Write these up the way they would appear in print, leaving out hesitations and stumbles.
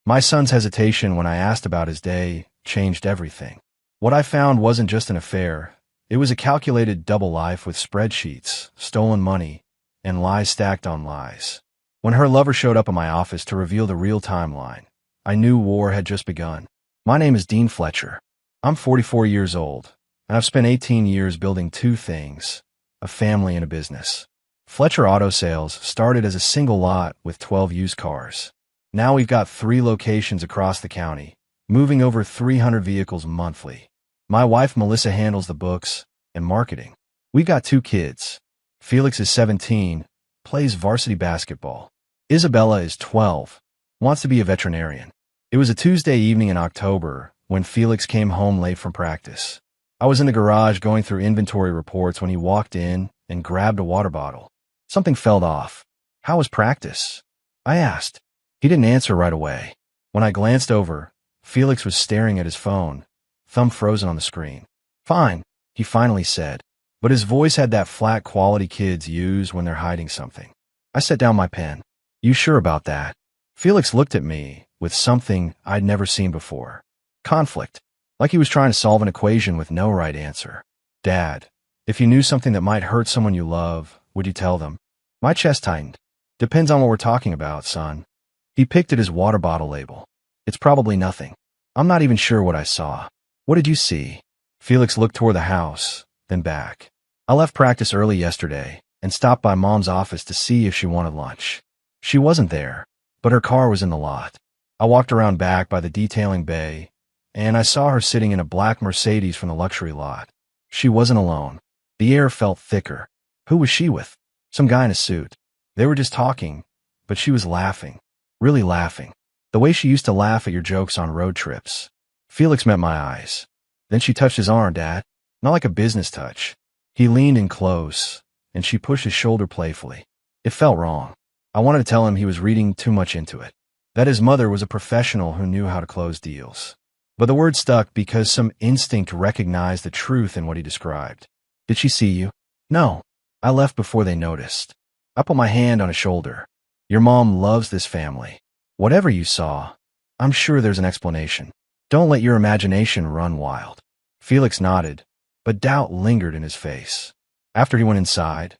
My son's hesitation when I asked about his day changed everything. What I found wasn't just an affair. It was a calculated double life with spreadsheets, stolen money, and lies stacked on lies. When her lover showed up at my office to reveal the real timeline, I knew war had just begun. My name is Dean Fletcher. I'm 44 years old, and I've spent 18 years building two things: a family and a business. Fletcher Auto Sales started as a single lot with 12 used cars. Now we've got 3 locations across the county, moving over 300 vehicles monthly. My wife Melissa handles the books and marketing. We've got 2 kids. Felix is 17, plays varsity basketball. Isabella is 12, wants to be a veterinarian. It was a Tuesday evening in October when Felix came home late from practice. I was in the garage going through inventory reports when he walked in and grabbed a water bottle. Something fell off. "How was practice?" I asked. He didn't answer right away. When I glanced over, Felix was staring at his phone, thumb frozen on the screen. "Fine," he finally said, but his voice had that flat quality kids use when they're hiding something. I set down my pen. "You sure about that?" Felix looked at me with something I'd never seen before. Conflict. Like he was trying to solve an equation with no right answer. "Dad, if you knew something that might hurt someone you love, would you tell them?" My chest tightened. "Depends on what we're talking about, son." He picked at his water bottle label. "It's probably nothing." I'm not even sure what I saw. "What did you see?" Felix looked toward the house, then back. "I left practice early yesterday and stopped by Mom's office to see if she wanted lunch. She wasn't there, but her car was in the lot. I walked around back by the detailing bay, and I saw her sitting in a black Mercedes from the luxury lot. She wasn't alone. The air felt thicker. Who was she with? Some guy in a suit. They were just talking, but she was laughing. Really laughing. The way she used to laugh at your jokes on road trips." Felix met my eyes. Then she touched his arm, "Dad." Not like a business touch. He leaned in close, and she pushed his shoulder playfully. It felt wrong. I wanted to tell him he was reading too much into it. That his mother was a professional who knew how to close deals. But the word stuck because some instinct recognized the truth in what he described. "Did she see you?" "No. I left before they noticed." I put my hand on his shoulder. "Your mom loves this family. Whatever you saw, I'm sure there's an explanation. Don't let your imagination run wild." Felix nodded, but doubt lingered in his face. After he went inside,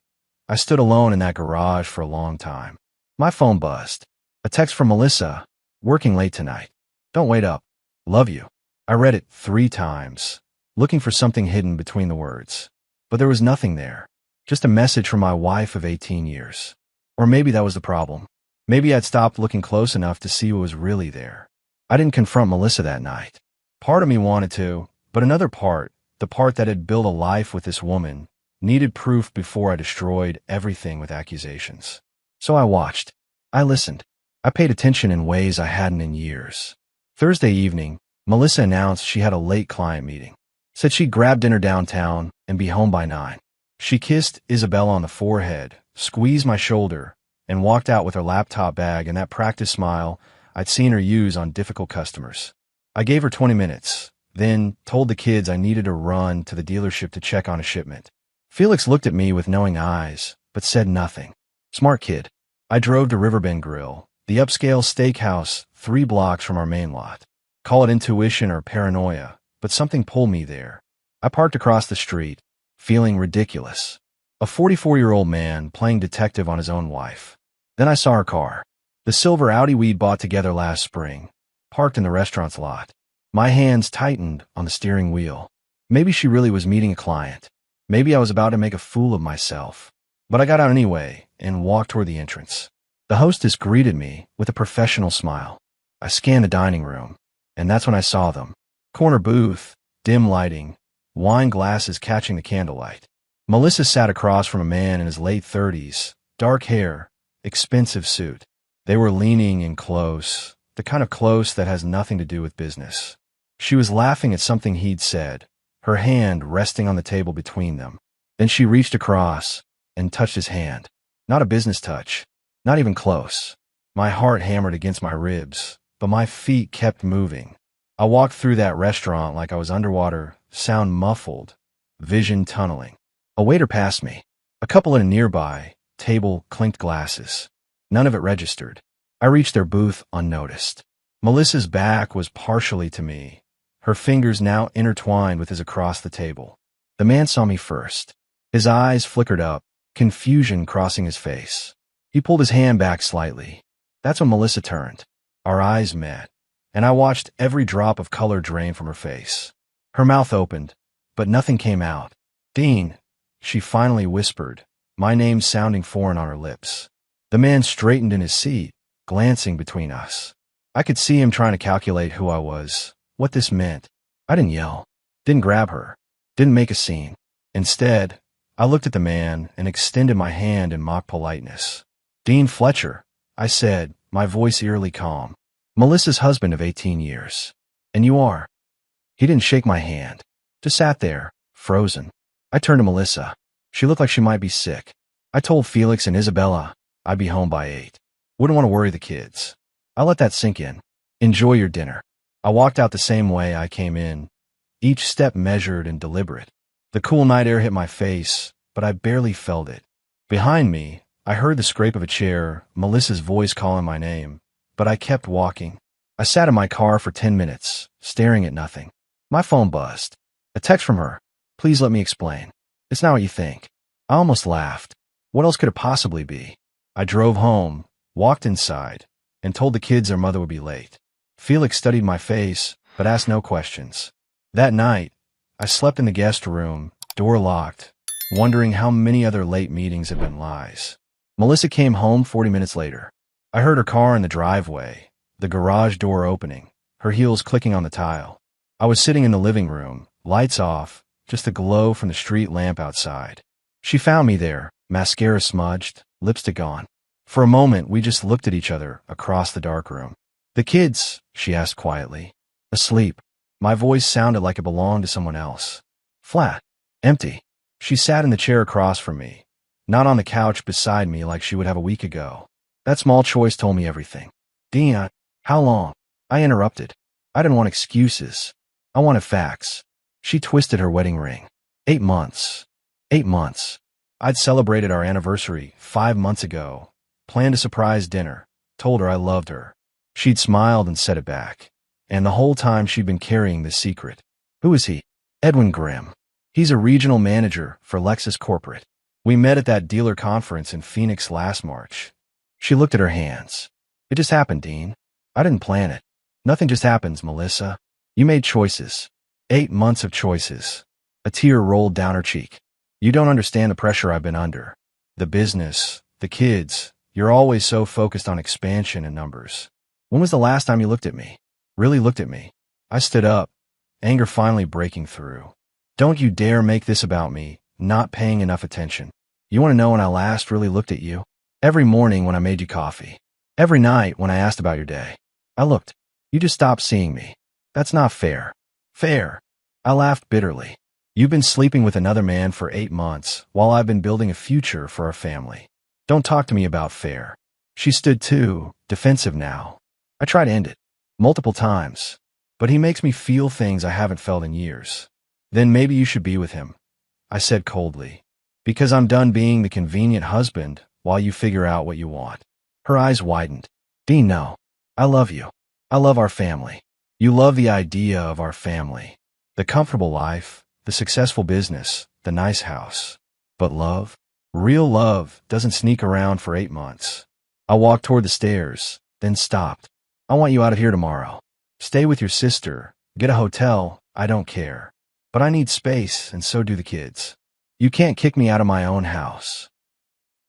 I stood alone in that garage for a long time. My phone buzzed. A text from Melissa. "Working late tonight. Don't wait up. Love you." I read it 3 times, looking for something hidden between the words. But there was nothing there. Just a message from my wife of 18 years. Or maybe that was the problem. Maybe I'd stopped looking close enough to see what was really there. I didn't confront Melissa that night. Part of me wanted to, but another part, the part that had built a life with this woman, needed proof before I destroyed everything with accusations. So I watched. I listened. I paid attention in ways I hadn't in years. Thursday evening, Melissa announced she had a late client meeting. Said she'd grab dinner downtown and be home by 9. She kissed Isabella on the forehead, squeezed my shoulder, and walked out with her laptop bag and that practice smile I'd seen her use on difficult customers. I gave her 20 minutes, then told the kids I needed to run to the dealership to check on a shipment. Felix looked at me with knowing eyes, but said nothing. Smart kid. I drove to Riverbend Grill, the upscale steakhouse 3 blocks from our main lot. Call it intuition or paranoia, but something pulled me there. I parked across the street, feeling ridiculous. A 44-year-old man playing detective on his own wife. Then I saw her car. The silver Audi we'd bought together last spring, parked in the restaurant's lot. My hands tightened on the steering wheel. Maybe she really was meeting a client. Maybe I was about to make a fool of myself. But I got out anyway and walked toward the entrance. The hostess greeted me with a professional smile. I scanned the dining room, and that's when I saw them. Corner booth, dim lighting, wine glasses catching the candlelight. Melissa sat across from a man in his late 30s, dark hair, expensive suit. They were leaning in close, the kind of close that has nothing to do with business. She was laughing at something he'd said, her hand resting on the table between them. Then she reached across and touched his hand. Not a business touch, not even close. My heart hammered against my ribs, but my feet kept moving. I walked through that restaurant like I was underwater, sound muffled, vision tunneling. A waiter passed me. A couple at a nearby table clinked glasses. None of it registered. I reached their booth unnoticed. Melissa's back was partially to me, her fingers now intertwined with his across the table. The man saw me first. His eyes flickered up, confusion crossing his face. He pulled his hand back slightly. That's when Melissa turned. Our eyes met, and I watched every drop of color drain from her face. Her mouth opened, but nothing came out. "Dean," she finally whispered, my name sounding foreign on her lips. The man straightened in his seat, glancing between us. I could see him trying to calculate who I was, what this meant. I didn't yell, didn't grab her, didn't make a scene. Instead, I looked at the man and extended my hand in mock politeness. "Dean Fletcher," I said, my voice eerily calm. "Melissa's husband of 18 years. And you are?" He didn't shake my hand, just sat there, frozen. I turned to Melissa. She looked like she might be sick. I told Felix and Isabella I'd be home by 8. Wouldn't want to worry the kids. I let that sink in. "Enjoy your dinner." I walked out the same way I came in, each step measured and deliberate. The cool night air hit my face, but I barely felt it. Behind me, I heard the scrape of a chair, Melissa's voice calling my name, but I kept walking. I sat in my car for 10 minutes, staring at nothing. My phone buzzed. A text from her. "Please let me explain. It's not what you think." I almost laughed. What else could it possibly be? I drove home, walked inside, and told the kids their mother would be late. Felix studied my face, but asked no questions. That night, I slept in the guest room, door locked, wondering how many other late meetings had been lies. Melissa came home 40 minutes later. I heard her car in the driveway, the garage door opening, her heels clicking on the tile. I was sitting in the living room, lights off, just the glow from the street lamp outside. She found me there, mascara smudged, lipstick on. For a moment, we just looked at each other across the dark room. "The kids?" she asked quietly. "Asleep." My voice sounded like it belonged to someone else. "Flat. Empty." She sat in the chair across from me, not on the couch beside me like she would have a week ago. That small choice told me everything. "Dean, how long?" I interrupted. I didn't want excuses. I wanted facts. She twisted her wedding ring. 8 months. 8 months. I'd celebrated our anniversary 5 months ago, planned a surprise dinner, told her I loved her. She'd smiled and said it back. And the whole time she'd been carrying this secret. "Who is he?" "Edwin Grimm. He's a regional manager for Lexus Corporate. We met at that dealer conference in Phoenix last March." She looked at her hands. "It just happened, Dean. I didn't plan it. Nothing just happens, Melissa. You made choices. 8 months of choices." A tear rolled down her cheek. "You don't understand the pressure I've been under. The business, the kids. You're always so focused on expansion and numbers. When was the last time you looked at me? Really looked at me?" I stood up, anger finally breaking through. "Don't you dare make this about me, not paying enough attention. You want to know when I last really looked at you? Every morning when I made you coffee. Every night when I asked about your day. I looked. You just stopped seeing me. That's not fair." "Fair." I laughed bitterly. "You've been sleeping with another man for 8 months, while I've been building a future for our family. Don't talk to me about fair." She stood too, defensive now. I tried to end it. Multiple times. "But he makes me feel things I haven't felt in years." "Then maybe you should be with him," I said coldly. "Because I'm done being the convenient husband while you figure out what you want." Her eyes widened. "Dean, no. I love you. I love our family. You love the idea of our family. The comfortable life, the successful business, the nice house. But love? Real love doesn't sneak around for 8 months." I walked toward the stairs, then stopped. "I want you out of here tomorrow. Stay with your sister, get a hotel, I don't care. But I need space, and so do the kids. You can't kick me out of my own house."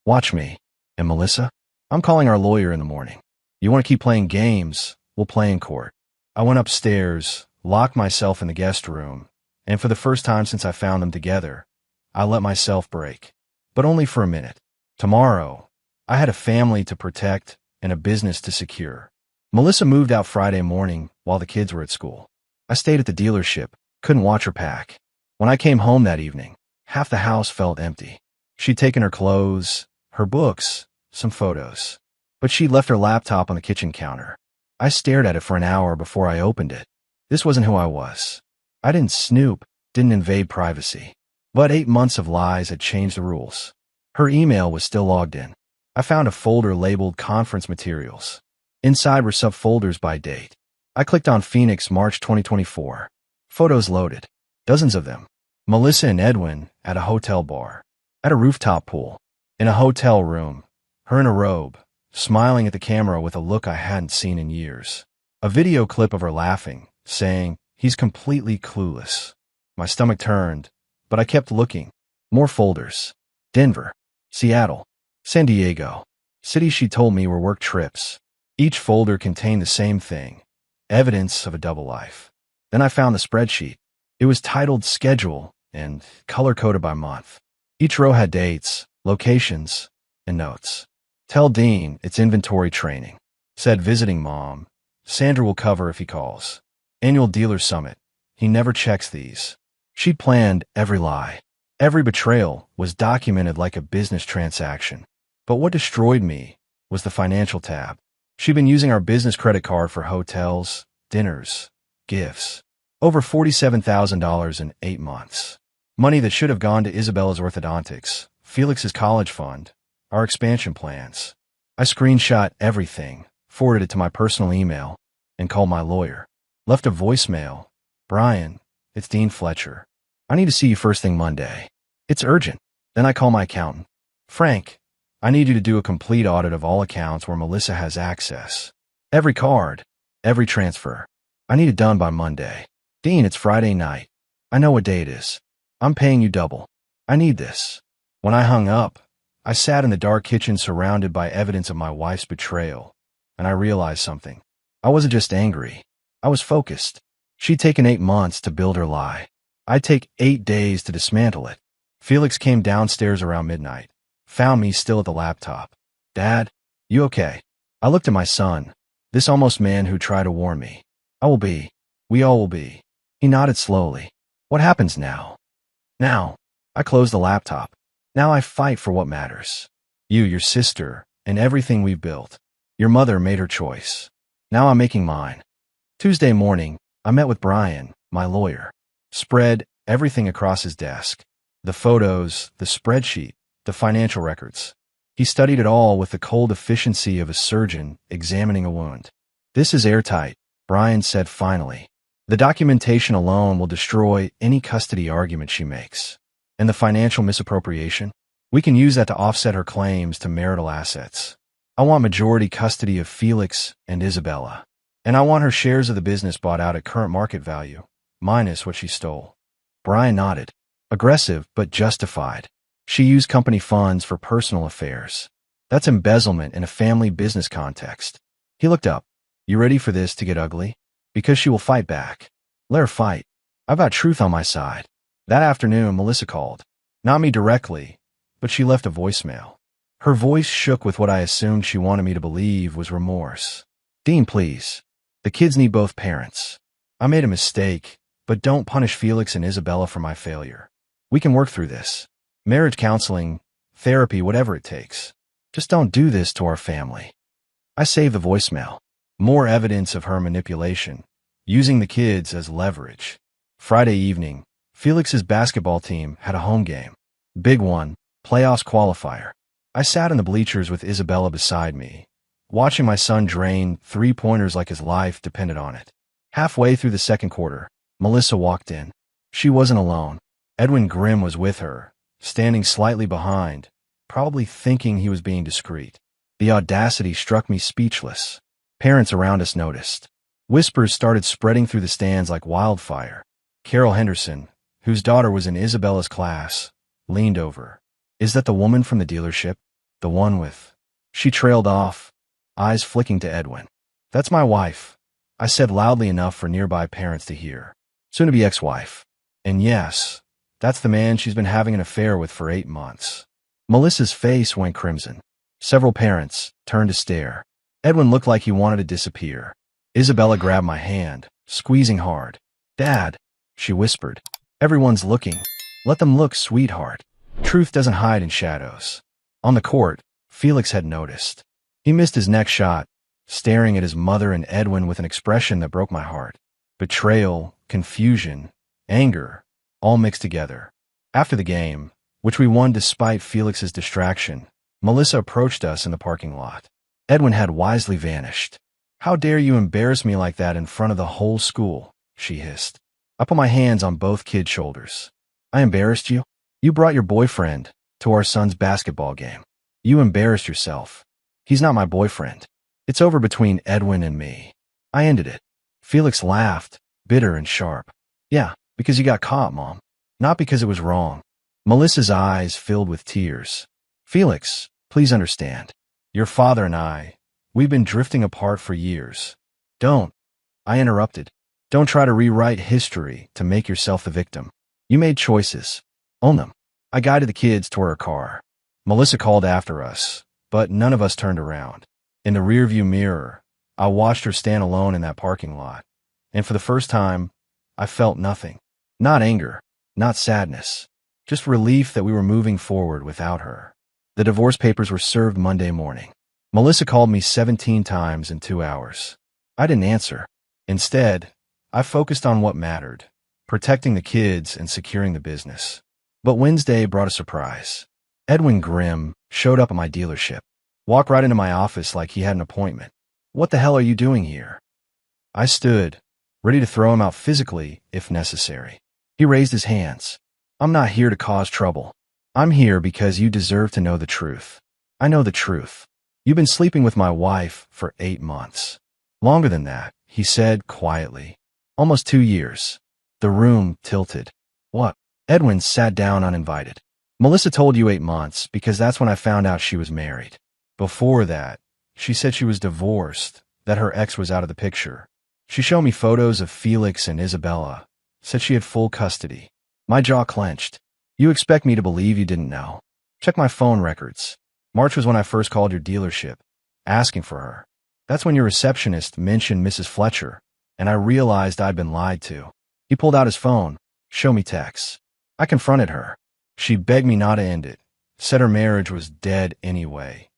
"Watch me." "And Melissa? I'm calling our lawyer in the morning. You want to keep playing games? We'll play in court." I went upstairs, locked myself in the guest room, and for the first time since I found them together, I let myself break. But only for a minute. Tomorrow, I had a family to protect and a business to secure. Melissa moved out Friday morning while the kids were at school. I stayed at the dealership, couldn't watch her pack. When I came home that evening, half the house felt empty. She'd taken her clothes, her books, some photos. But she'd left her laptop on the kitchen counter. I stared at it for an hour before I opened it. This wasn't who I was. I didn't snoop, didn't invade privacy. But 8 months of lies had changed the rules. Her email was still logged in. I found a folder labeled conference materials. Inside were subfolders by date. I clicked on Phoenix, March 2024. Photos loaded. Dozens of them. Melissa and Edwin at a hotel bar. At a rooftop pool. In a hotel room. Her in a robe, smiling at the camera with a look I hadn't seen in years. A video clip of her laughing, saying, "He's completely clueless." My stomach turned, but I kept looking. More folders. Denver. Seattle. San Diego. Cities she told me were work trips. Each folder contained the same thing. Evidence of a double life. Then I found the spreadsheet. It was titled Schedule and color-coded by month. Each row had dates, locations, and notes. "Tell Dean it's inventory training." Said visiting mom. "Sandra will cover if he calls." Annual dealer summit. He never checks these. She planned every lie. Every betrayal was documented like a business transaction. But what destroyed me was the financial tab. She'd been using our business credit card for hotels, dinners, gifts. Over $47,000 in 8 months. Money that should have gone to Isabella's orthodontics, Felix's college fund, our expansion plans. I screenshot everything, forwarded it to my personal email, and called my lawyer. Left a voicemail. "Brian, it's Dean Fletcher. I need to see you first thing Monday. It's urgent." Then I call my accountant. "Frank, I need you to do a complete audit of all accounts where Melissa has access. Every card, every transfer. I need it done by Monday." "Dean, it's Friday night. I know what day it is. I'm paying you double. I need this." When I hung up, I sat in the dark kitchen surrounded by evidence of my wife's betrayal, and I realized something. I wasn't just angry. I was focused. She'd taken 8 months to build her lie. I'd take 8 days to dismantle it. Felix came downstairs around midnight, found me still at the laptop. "Dad, you okay?" I looked at my son, this almost man who tried to warn me. "I will be. We all will be." He nodded slowly. "What happens now?" "Now, I close the laptop. Now I fight for what matters. You, your sister, and everything we've built. Your mother made her choice. Now I'm making mine." Tuesday morning, I met with Brian, my lawyer. Spread everything across his desk. The photos, the spreadsheet, the financial records. He studied it all with the cold efficiency of a surgeon examining a wound. "This is airtight," Brian said finally. "The documentation alone will destroy any custody argument she makes. And the financial misappropriation? We can use that to offset her claims to marital assets. I want majority custody of Felix and Isabella. And I want her shares of the business bought out at current market value, minus what she stole." Brian nodded. Aggressive, but justified. She used company funds for personal affairs. That's embezzlement in a family business context. He looked up. "You ready for this to get ugly? Because she will fight back. Let her fight. I've got truth on my side." That afternoon, Melissa called. Not me directly, but she left a voicemail. Her voice shook with what I assumed she wanted me to believe was remorse. "Dean, please. The kids need both parents. I made a mistake, but don't punish Felix and Isabella for my failure. We can work through this. Marriage counseling, therapy, whatever it takes. Just don't do this to our family." I saved the voicemail. More evidence of her manipulation, using the kids as leverage. Friday evening, Felix's basketball team had a home game. Big one, playoffs qualifier. I sat in the bleachers with Isabella beside me, watching my son drain 3-pointers like his life depended on it. Halfway through the second quarter, Melissa walked in. She wasn't alone. Edwin Grimm was with her, standing slightly behind, probably thinking he was being discreet. The audacity struck me speechless. Parents around us noticed. Whispers started spreading through the stands like wildfire. Carol Henderson, whose daughter was in Isabella's class, leaned over. "Is that the woman from the dealership? The one with—" She trailed off, eyes flicking to Edwin. "That's my wife," I said loudly enough for nearby parents to hear. Soon-to-be ex-wife. "And yes, that's the man she's been having an affair with for 8 months. Melissa's face went crimson. Several parents turned to stare. Edwin looked like he wanted to disappear. Isabella grabbed my hand, squeezing hard. "Dad," she whispered. "Everyone's looking. Let them look, sweetheart. Truth doesn't hide in shadows." On the court, Felix had noticed. He missed his next shot, staring at his mother and Edwin with an expression that broke my heart. Betrayal, confusion, anger, all mixed together. After the game, which we won despite Felix's distraction, Melissa approached us in the parking lot. Edwin had wisely vanished. How dare you embarrass me like that in front of the whole school, she hissed. I put my hands on both kids' shoulders. I embarrassed you? You brought your boyfriend to our son's basketball game. You embarrassed yourself. He's not my boyfriend. It's over between Edwin and me. I ended it. Felix laughed, bitter and sharp. Yeah, because you got caught, Mom. Not because it was wrong. Melissa's eyes filled with tears. Felix, please understand. Your father and I, we've been drifting apart for years. Don't. I interrupted. Don't try to rewrite history to make yourself the victim. You made choices. Own them. I guided the kids toward our car. Melissa called after us, but none of us turned around. In the rearview mirror, I watched her stand alone in that parking lot. And for the first time, I felt nothing. Not anger, not sadness, just relief that we were moving forward without her. The divorce papers were served Monday morning. Melissa called me 17 times in 2 hours. I didn't answer. Instead, I focused on what mattered, protecting the kids and securing the business. But Wednesday brought a surprise. Edwin Grimm showed up at my dealership, walked right into my office like he had an appointment. What the hell are you doing here? I stood, ready to throw him out physically if necessary. He raised his hands. I'm not here to cause trouble. I'm here because you deserve to know the truth. I know the truth. You've been sleeping with my wife for 8 months. Longer than that, he said quietly. Almost 2 years. The room tilted. What? Edwin sat down uninvited. Melissa told you 8 months because that's when I found out she was married. Before that, she said she was divorced, that her ex was out of the picture. She showed me photos of Felix and Isabella, said she had full custody. My jaw clenched. You expect me to believe you didn't know? Check my phone records. March was when I first called your dealership, asking for her. That's when your receptionist mentioned Mrs. Fletcher, and I realized I'd been lied to. He pulled out his phone. Show me texts. I confronted her. She begged me not to end it, said her marriage was dead anyway,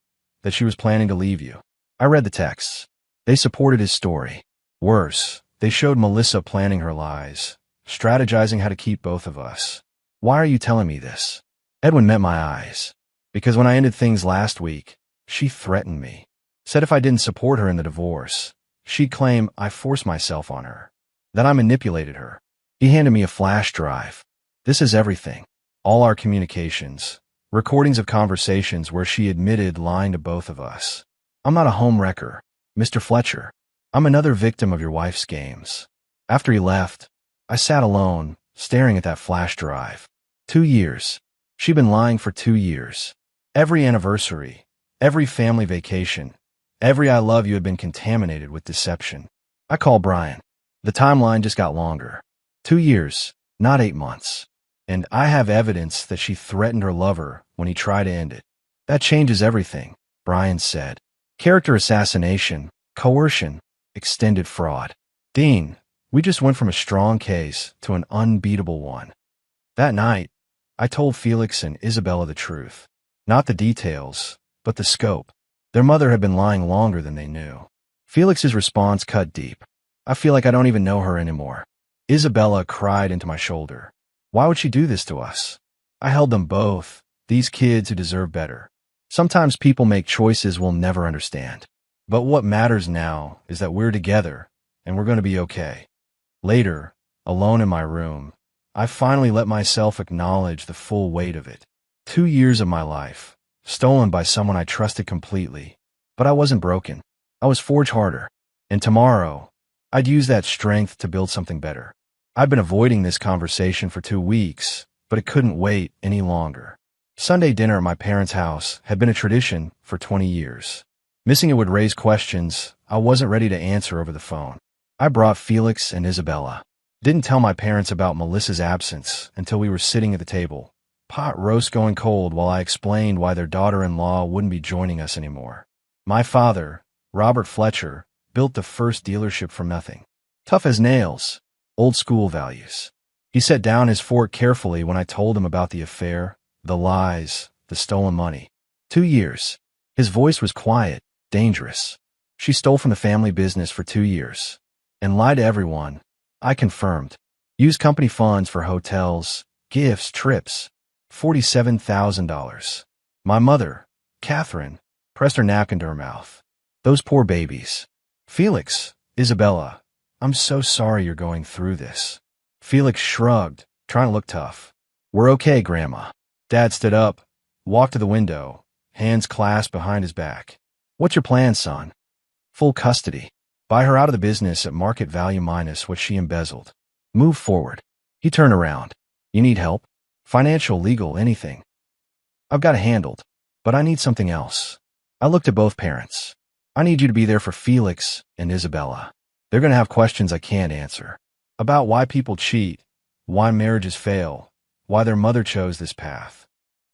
that she was planning to leave you. I read the texts. They supported his story. Worse, they showed Melissa planning her lies, strategizing how to keep both of us. Why are you telling me this? Edwin met my eyes. Because when I ended things last week, she threatened me. Said if I didn't support her in the divorce, she'd claim I forced myself on her, that I manipulated her. He handed me a flash drive. This is everything. All our communications, recordings of conversations where she admitted lying to both of us. I'm not a homewrecker, Mr. Fletcher. I'm another victim of your wife's games. After he left, I sat alone, staring at that flash drive. 2 years. She'd been lying for 2 years. Every anniversary, every family vacation, every I love you had been contaminated with deception. I called Brian. The timeline just got longer. 2 years, not 8 months. And I have evidence that she threatened her lover when he tried to end it. That changes everything, Brian said. Character assassination, coercion, extended fraud. Dean, we just went from a strong case to an unbeatable one. That night, I told Felix and Isabella the truth. Not the details, but the scope. Their mother had been lying longer than they knew. Felix's response cut deep. I feel like I don't even know her anymore. Isabella cried into my shoulder. Why would she do this to us? I held them both, these kids who deserve better. Sometimes people make choices we'll never understand. But what matters now is that we're together, and we're going to be okay. Later, alone in my room, I finally let myself acknowledge the full weight of it. 2 years of my life, stolen by someone I trusted completely. But I wasn't broken. I was forged harder. And tomorrow, I'd use that strength to build something better. I'd been avoiding this conversation for 2 weeks, but it couldn't wait any longer. Sunday dinner at my parents' house had been a tradition for 20 years. Missing it would raise questions I wasn't ready to answer over the phone. I brought Felix and Isabella. Didn't tell my parents about Melissa's absence until we were sitting at the table, pot roast going cold while I explained why their daughter-in-law wouldn't be joining us anymore. My father, Robert Fletcher, built the first dealership from nothing. Tough as nails, old school values. He set down his fork carefully when I told him about the affair, the lies, the stolen money. 2 years. His voice was quiet, dangerous. She stole from the family business for 2 years. And lied to everyone. I confirmed. Used company funds for hotels, gifts, trips. $47,000. My mother, Catherine, pressed her napkin to her mouth. Those poor babies. Felix, Isabella, I'm so sorry you're going through this. Felix shrugged, trying to look tough. We're okay, Grandma. Dad stood up, walked to the window, hands clasped behind his back. What's your plan, son? Full custody. Buy her out of the business at market value minus what she embezzled. Move forward. He turned around. You need help? Financial, legal, anything. I've got it handled, but I need something else. I looked at both parents. I need you to be there for Felix and Isabella. They're going to have questions I can't answer. About why people cheat, why marriages fail, why their mother chose this path.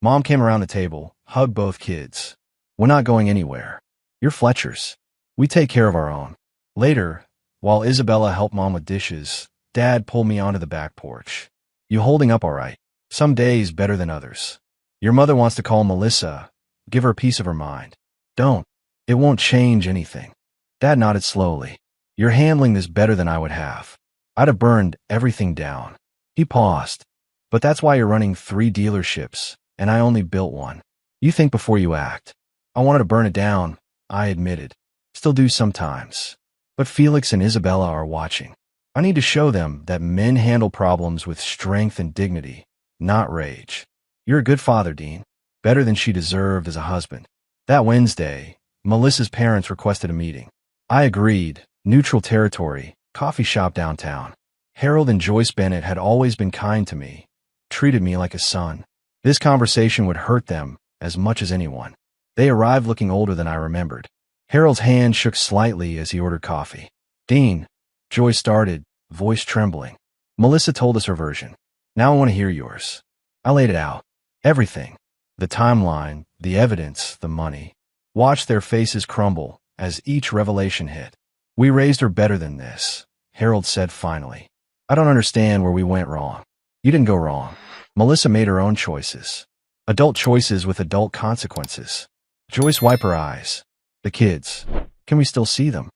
Mom came around the table, hugged both kids. We're not going anywhere. You're Fletchers. We take care of our own. Later, while Isabella helped Mom with dishes, Dad pulled me onto the back porch. You holding up all right? Some days better than others. Your mother wants to call Melissa. Give her a piece of her mind. Don't. It won't change anything. Dad nodded slowly. You're handling this better than I would have. I'd have burned everything down. He paused. But that's why you're running 3 dealerships, and I only built one. You think before you act. I wanted to burn it down, I admitted. Still do sometimes. But Felix and Isabella are watching. I need to show them that men handle problems with strength and dignity, not rage. You're a good father, Dean. Better than she deserved as a husband. That Wednesday, Melissa's parents requested a meeting. I agreed. Neutral territory, coffee shop downtown. Harold and Joyce Bennett had always been kind to me, treated me like a son. This conversation would hurt them as much as anyone. They arrived looking older than I remembered. Harold's hand shook slightly as he ordered coffee. Dean, Joyce started, voice trembling. Melissa told us her version. Now I want to hear yours. I laid it out. Everything. The timeline, the evidence, the money. Watched their faces crumble as each revelation hit. We raised her better than this, Harold said finally. I don't understand where we went wrong. You didn't go wrong. Melissa made her own choices. Adult choices with adult consequences. Joyce wiped her eyes. The kids. Can we still see them?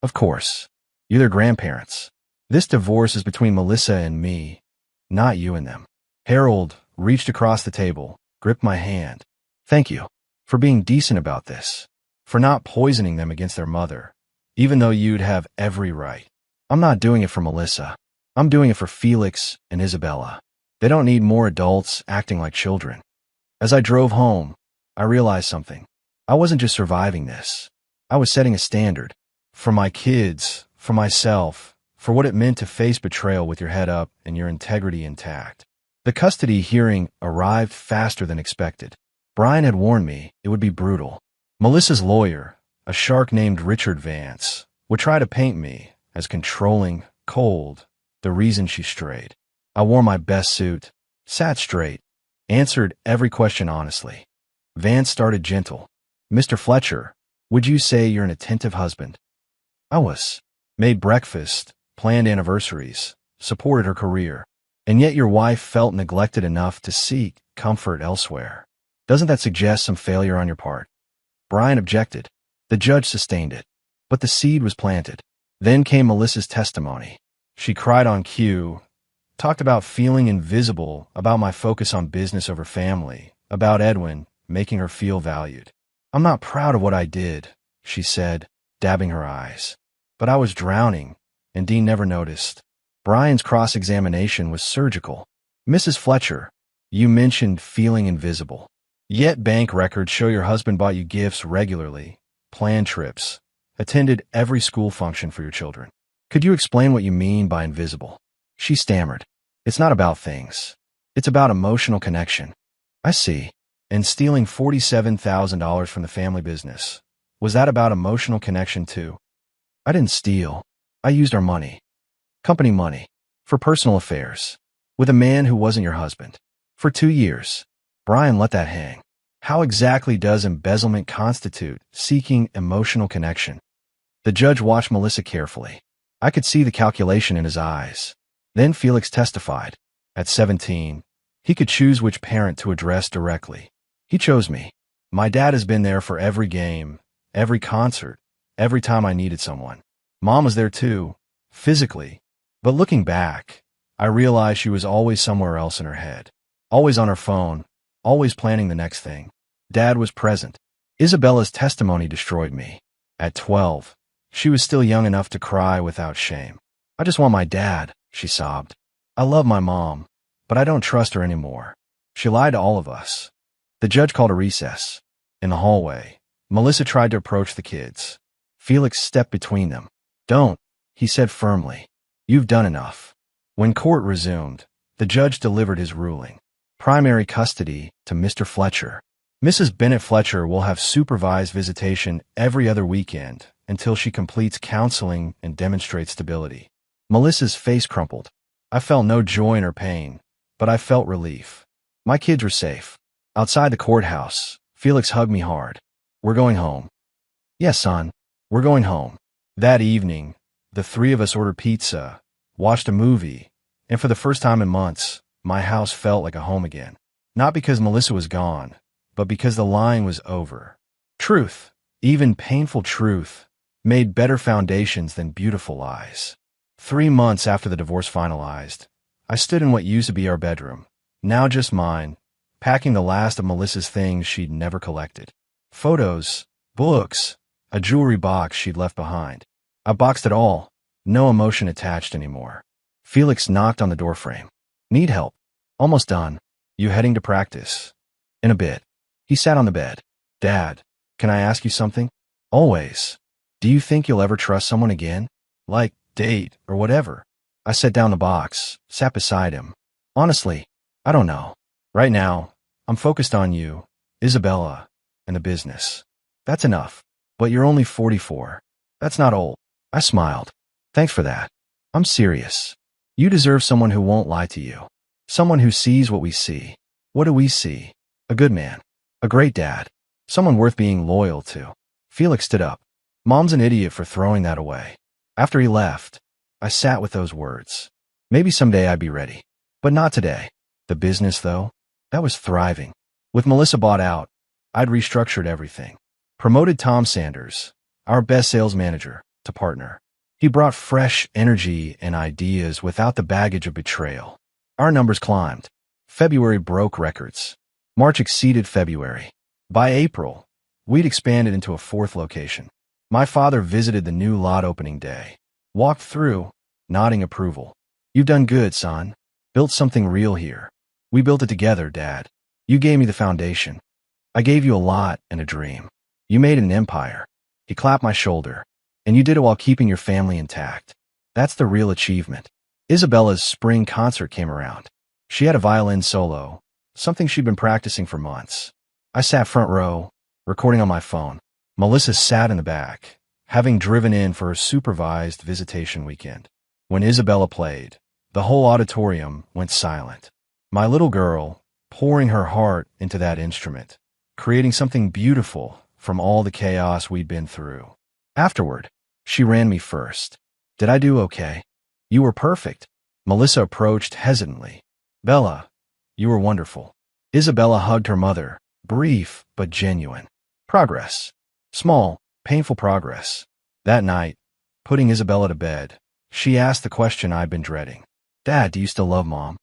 Of course. You're their grandparents. This divorce is between Melissa and me, not you and them. Harold reached across the table, gripped my hand. Thank you for being decent about this, for not poisoning them against their mother, even though you'd have every right. I'm not doing it for Melissa. I'm doing it for Felix and Isabella. They don't need more adults acting like children. As I drove home, I realized something. I wasn't just surviving this. I was setting a standard. For my kids, for myself, for what it meant to face betrayal with your head up and your integrity intact. The custody hearing arrived faster than expected. Brian had warned me it would be brutal. Melissa's lawyer, a shark named Richard Vance, would try to paint me as controlling, cold, the reason she strayed. I wore my best suit, sat straight, answered every question honestly. Vance started gentle. Mr. Fletcher, would you say you're an attentive husband? I was. Made breakfast, planned anniversaries, supported her career. And yet your wife felt neglected enough to seek comfort elsewhere. Doesn't that suggest some failure on your part? Brian objected. The judge sustained it. But the seed was planted. Then came Melissa's testimony. She cried on cue, talked about feeling invisible, about my focus on business over family, about Edwin, making her feel valued. I'm not proud of what I did, she said, dabbing her eyes. But I was drowning, and Dean never noticed. Brian's cross-examination was surgical. Mrs. Fletcher, you mentioned feeling invisible. Yet bank records show your husband bought you gifts regularly, planned trips, attended every school function for your children. Could you explain what you mean by invisible? She stammered. It's not about things. It's about emotional connection. I see. And stealing $47,000 from the family business. Was that about emotional connection too? I didn't steal. I used our money. Company money. For personal affairs. With a man who wasn't your husband. For 2 years. Brian let that hang. How exactly does embezzlement constitute seeking emotional connection? The judge watched Melissa carefully. I could see the calculation in his eyes. Then Felix testified. At 17, he could choose which parent to address directly. He chose me. My dad has been there for every game, every concert, every time I needed someone. Mom was there too, physically. But looking back, I realized she was always somewhere else in her head. Always on her phone, always planning the next thing. Dad was present. Isabella's testimony destroyed me. At 12, She was still young enough to cry without shame. I just want my dad, she sobbed. I love my mom, but I don't trust her anymore. She lied to all of us. The judge called a recess. In the hallway, Melissa tried to approach the kids. Felix stepped between them. Don't, he said firmly. You've done enough. When court resumed, the judge delivered his ruling. Primary custody to Mr. Fletcher. Mrs. Bennett Fletcher will have supervised visitation every other weekend until she completes counseling and demonstrates stability. Melissa's face crumpled. I felt no joy in her pain, but I felt relief. My kids were safe. Outside the courthouse, Felix hugged me hard. We're going home. Yes, son, we're going home. That evening, the three of us ordered pizza, watched a movie, and for the first time in months, my house felt like a home again. Not because Melissa was gone, but because the lying was over. Truth, even painful truth, made better foundations than beautiful lies. 3 months after the divorce finalized, I stood in what used to be our bedroom, now just mine, packing the last of Melissa's things she'd never collected. Photos, books, a jewelry box she'd left behind. I boxed it all, no emotion attached anymore. Felix knocked on the doorframe. Need help? Almost done. You heading to practice? In a bit. He sat on the bed. Dad, can I ask you something? Always. Do you think you'll ever trust someone again? Like, date, or whatever? I set down the box, sat beside him. Honestly, I don't know. Right now, I'm focused on you, Isabella, and the business. That's enough. But you're only 44. That's not old. I smiled. Thanks for that. I'm serious. You deserve someone who won't lie to you. Someone who sees what we see. What do we see? A good man. A great dad. Someone worth being loyal to. Felix stood up. Mom's an idiot for throwing that away. After he left, I sat with those words. Maybe someday I'd be ready. But not today. The business, though, that was thriving. With Melissa bought out, I'd restructured everything. Promoted Tom Sanders, our best sales manager, to partner. He brought fresh energy and ideas without the baggage of betrayal. Our numbers climbed. February broke records. March exceeded February. By April, we'd expanded into a 4th location. My father visited the new lot opening day. Walked through, nodding approval. You've done good, son. Built something real here. We built it together, Dad. You gave me the foundation. I gave you a lot and a dream. You made an empire. He clapped my shoulder. And you did it while keeping your family intact. That's the real achievement. Isabella's spring concert came around. She had a violin solo, something she'd been practicing for months. I sat front row, recording on my phone. Melissa sat in the back, having driven in for her supervised visitation weekend. When Isabella played, the whole auditorium went silent. My little girl, pouring her heart into that instrument, creating something beautiful from all the chaos we'd been through. Afterward, she ran me first. Did I do okay? You were perfect. Melissa approached hesitantly. Bella, you were wonderful. Isabella hugged her mother, brief but genuine. Progress. Small, painful progress. That night, putting Isabella to bed, she asked the question I'd been dreading. Dad, do you still love Mom?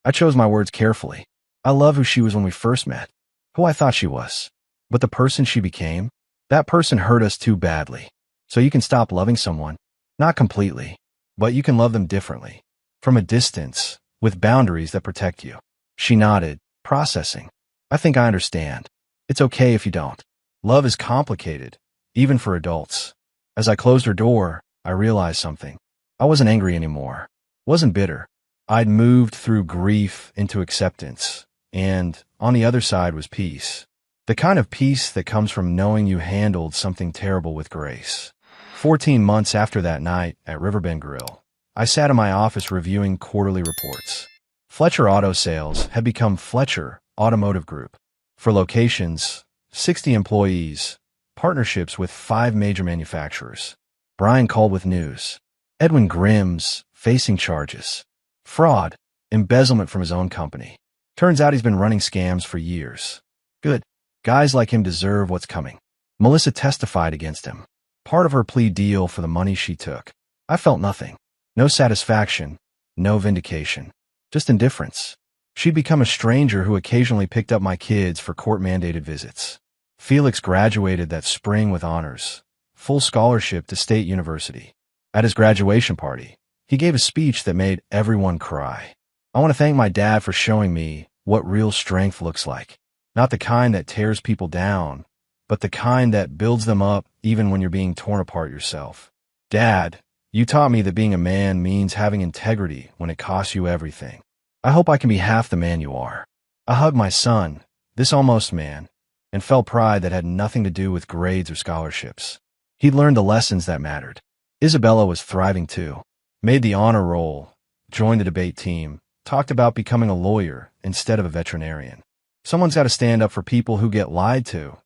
I chose my words carefully. I love who she was when we first met, who I thought she was. But the person she became, that person hurt us too badly. So you can stop loving someone. Not completely, but you can love them differently. From a distance, with boundaries that protect you. She nodded, processing. I think I understand. It's okay if you don't. Love is complicated, even for adults. As I closed her door, I realized something. I wasn't angry anymore. Wasn't bitter. I'd moved through grief into acceptance, and on the other side was peace. The kind of peace that comes from knowing you handled something terrible with grace. 14 months after that night at Riverbend Grill, I sat in my office reviewing quarterly reports. Fletcher Auto Sales had become Fletcher Automotive Group. For locations, 60 employees, partnerships with 5 major manufacturers. Brian called with news. Edwin Grimm's facing charges. Fraud, embezzlement from his own company. Turns out he's been running scams for years. Good. Guys like him deserve what's coming. Melissa testified against him. Part of her plea deal for the money she took. I felt nothing. No satisfaction. No vindication. Just indifference. She'd become a stranger who occasionally picked up my kids for court-mandated visits. Felix graduated that spring with honors. full scholarship to State University. At his graduation party, he gave a speech that made everyone cry. I want to thank my dad for showing me what real strength looks like. Not the kind that tears people down, but the kind that builds them up even when you're being torn apart yourself. Dad, you taught me that being a man means having integrity when it costs you everything. I hope I can be half the man you are. I hugged my son, this almost man, and felt pride that had nothing to do with grades or scholarships. He'd learned the lessons that mattered. Isabella was thriving too. Made the honor roll, joined the debate team, talked about becoming a lawyer instead of a veterinarian. Someone's got to stand up for people who get lied to,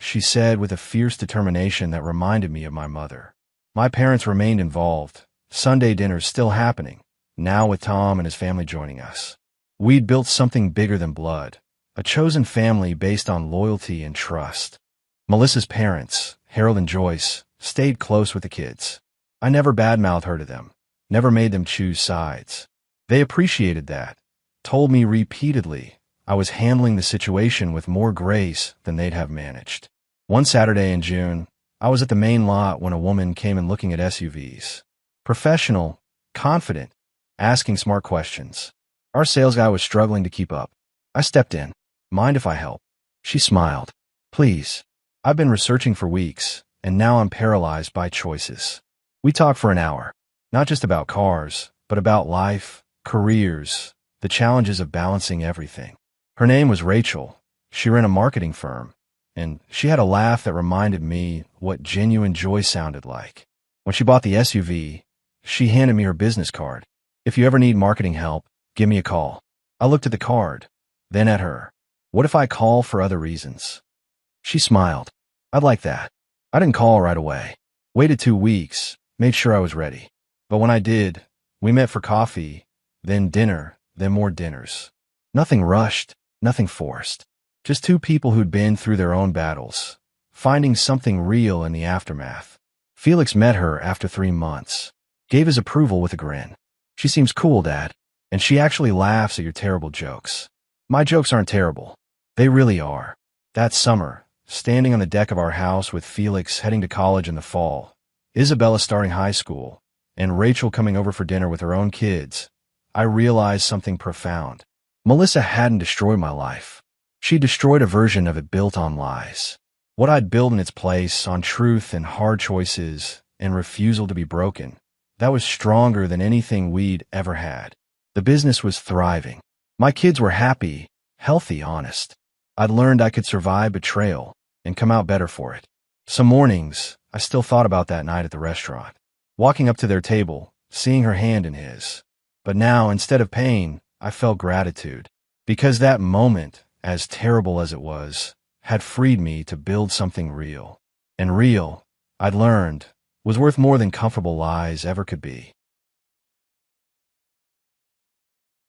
she said with a fierce determination that reminded me of my mother. My parents remained involved. Sunday dinners still happening, now with Tom and his family joining us. We'd built something bigger than blood, a chosen family based on loyalty and trust. Melissa's parents, Harold and Joyce, stayed close with the kids. I never badmouthed her to them, never made them choose sides. They appreciated that, told me repeatedly I was handling the situation with more grace than they'd have managed. One Saturday in June, I was at the main lot when a woman came in looking at SUVs. Professional, confident, asking smart questions. Our sales guy was struggling to keep up. I stepped in. Mind if I help? She smiled. Please. I've been researching for weeks, and now I'm paralyzed by choices. We talked for an hour, not just about cars, but about life, careers, the challenges of balancing everything. Her name was Rachel. She ran a marketing firm, and she had a laugh that reminded me what genuine joy sounded like. When she bought the SUV, she handed me her business card. If you ever need marketing help, give me a call. I looked at the card, then at her. What if I call for other reasons? She smiled. I'd like that. I didn't call right away. Waited 2 weeks, made sure I was ready. But when I did, we met for coffee, then dinner, then more dinners. Nothing rushed, nothing forced. Just two people who'd been through their own battles, finding something real in the aftermath. Felix met her after 3 months. Gave his approval with a grin. She seems cool, Dad. And she actually laughs at your terrible jokes. My jokes aren't terrible. They really are. That summer, standing on the deck of our house with Felix heading to college in the fall, Isabella starting high school, and Rachel coming over for dinner with her own kids, I realized something profound. Melissa hadn't destroyed my life. She destroyed a version of it built on lies. What I'd built in its place on truth and hard choices and refusal to be broken, that was stronger than anything we'd ever had. The business was thriving. My kids were happy, healthy, honest. I'd learned I could survive betrayal and come out better for it. Some mornings, I still thought about that night at the restaurant, walking up to their table, seeing her hand in his. But now, instead of pain, I felt gratitude, because that moment, as terrible as it was, had freed me to build something real. And real, I'd learned, was worth more than comfortable lies ever could be.